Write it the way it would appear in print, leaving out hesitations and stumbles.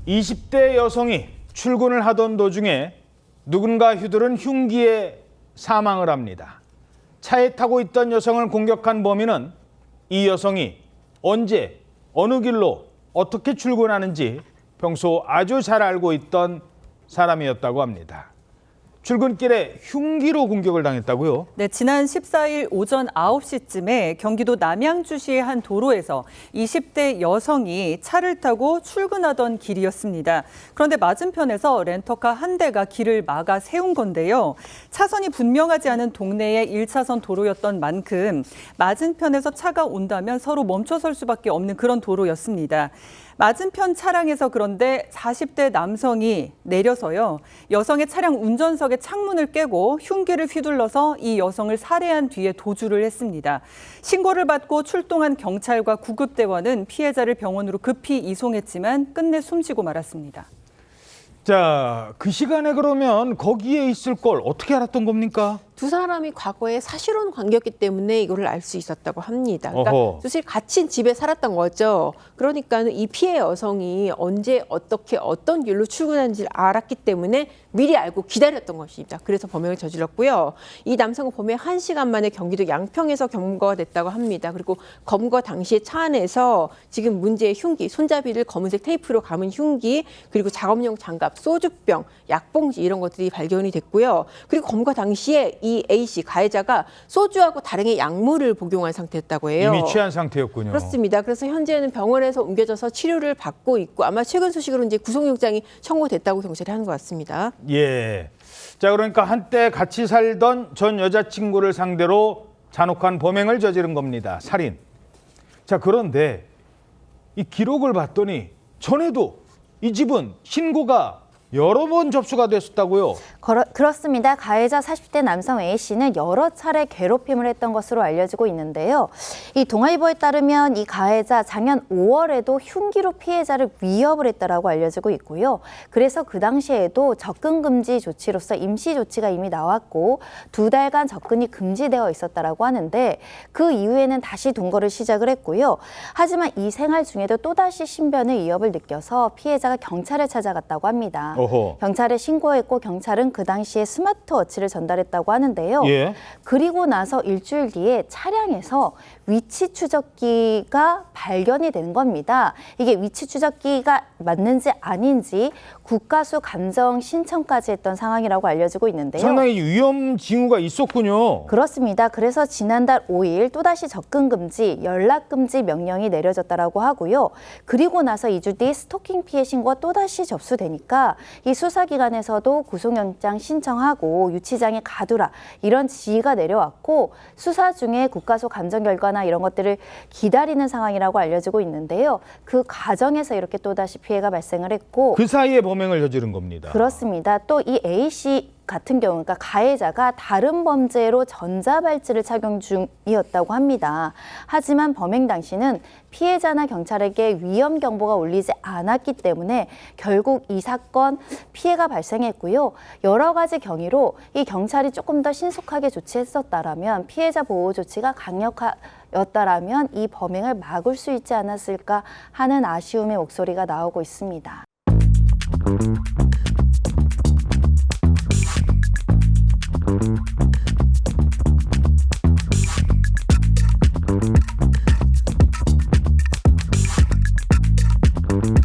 20대 여성이 출근을 하던 도중에 누군가 휘두른 흉기에 사망을 합니다. 차에 타고 있던 여성을 공격한 범인은 이 여성이 언제, 어느 길로 어떻게 출근하는지 평소 아주 잘 알고 있던 사람이었다고 합니다. 출근길에 흉기로 공격을 당했다고요? 네, 지난 14일 오전 9시쯤에 경기도 남양주시의 한 도로에서 20대 여성이 차를 타고 출근하던 길이었습니다. 그런데 맞은편에서 렌터카 한 대가 길을 막아 세운 건데요. 차선이 분명하지 않은 동네의 1차선 도로였던 만큼 맞은편에서 차가 온다면 서로 멈춰설 수밖에 없는 그런 도로였습니다. 맞은편 차량에서 그런데 40대 남성이 내려서요. 여성의 차량 운전석의 창문을 깨고 흉기를 휘둘러서 이 여성을 살해한 뒤에 도주를 했습니다. 신고를 받고 출동한 경찰과 구급대원은 피해자를 병원으로 급히 이송했지만 끝내 숨지고 말았습니다. 자, 그 시간에 그러면 거기에 있을 걸 어떻게 알았던 겁니까? 두 사람이 과거에 사실혼 관계였기 때문에 이거를 알 수 있었다고 합니다. 그러니까 어허. 사실 같이 집에 살았던 거죠. 그러니까 이 피해 여성이 언제 어떻게 어떤 길로 출근하는지 알았기 때문에 미리 알고 기다렸던 것입니다. 그래서 범행을 저질렀고요. 이 남성은 범행 1시간 만에 경기도 양평에서 검거가 됐다고 합니다. 그리고 검거 당시에 차 안에서 지금 문제의 흉기, 손잡이를 검은색 테이프로 감은 흉기, 그리고 작업용 장갑, 소주병, 약봉지 이런 것들이 발견이 됐고요. 그리고 검거 당시에 이 A씨 가해자가 소주하고 다량의 약물을 복용한 상태였다고 해요. 이미 취한 상태였군요. 그렇습니다. 그래서 현재는 병원에서 옮겨져서 치료를 받고 있고 아마 최근 소식으로 이제 구속영장이 청구됐다고 경찰이 하는 것 같습니다. 예. 자, 그러니까 한때 같이 살던 전 여자친구를 상대로 잔혹한 범행을 저지른 겁니다. 살인. 자, 그런데 이 기록을 봤더니 전에도 이 집은 신고가 여러 번 접수가 됐었다고요? 그렇습니다. 가해자 40대 남성 A씨는 여러 차례 괴롭힘을 했던 것으로 알려지고 있는데요. 이 동아일보에 따르면 이 가해자 작년 5월에도 흉기로 피해자를 위협을 했다라고 알려지고 있고요. 그래서 그 당시에도 접근 금지 조치로서 임시 조치가 이미 나왔고 2달간 접근이 금지되어 있었다라고 하는데 그 이후에는 다시 동거를 시작을 했고요. 하지만 이 생활 중에도 또다시 신변의 위협을 느껴서 피해자가 경찰에 찾아갔다고 합니다. 어허. 경찰에 신고했고 경찰은 그 당시에 스마트워치를 전달했다고 하는데요. 예. 그리고 나서 일주일 뒤에 차량에서 위치 추적기가 발견이 된 겁니다. 이게 위치 추적기가 맞는지 아닌지 국가수 감정 신청까지 했던 상황이라고 알려지고 있는데요. 상당히 위험 징후가 있었군요. 그렇습니다. 그래서 지난달 5일 또다시 접근 금지, 연락 금지 명령이 내려졌다라고 하고요. 그리고 나서 2주 뒤 스토킹 피해 신고가 또다시 접수되니까 이 수사기관에서도 구속영장 신청하고 유치장에 가두라 이런 지휘가 내려왔고 수사 중에 국가수 감정 결과나 이런 것들을 기다리는 상황이라고 알려지고 있는데요. 그 과정에서 이렇게 또다시 피해가 발생을 했고 그 사이에 범행을 저지른 겁니다. 그렇습니다. 또 이 A씨 같은 경우, 그러니까 가해자가 다른 범죄로 전자발찌를 착용 중이었다고 합니다. 하지만 범행 당시는 피해자나 경찰에게 위험 경보가 울리지 않았기 때문에 결국 이 사건 피해가 발생했고요. 여러 가지 경위로 이 경찰이 조금 더 신속하게 조치했었다라면 피해자 보호 조치가 강력하였다라면 이 범행을 막을 수 있지 않았을까 하는 아쉬움의 목소리가 나오고 있습니다. Thank you.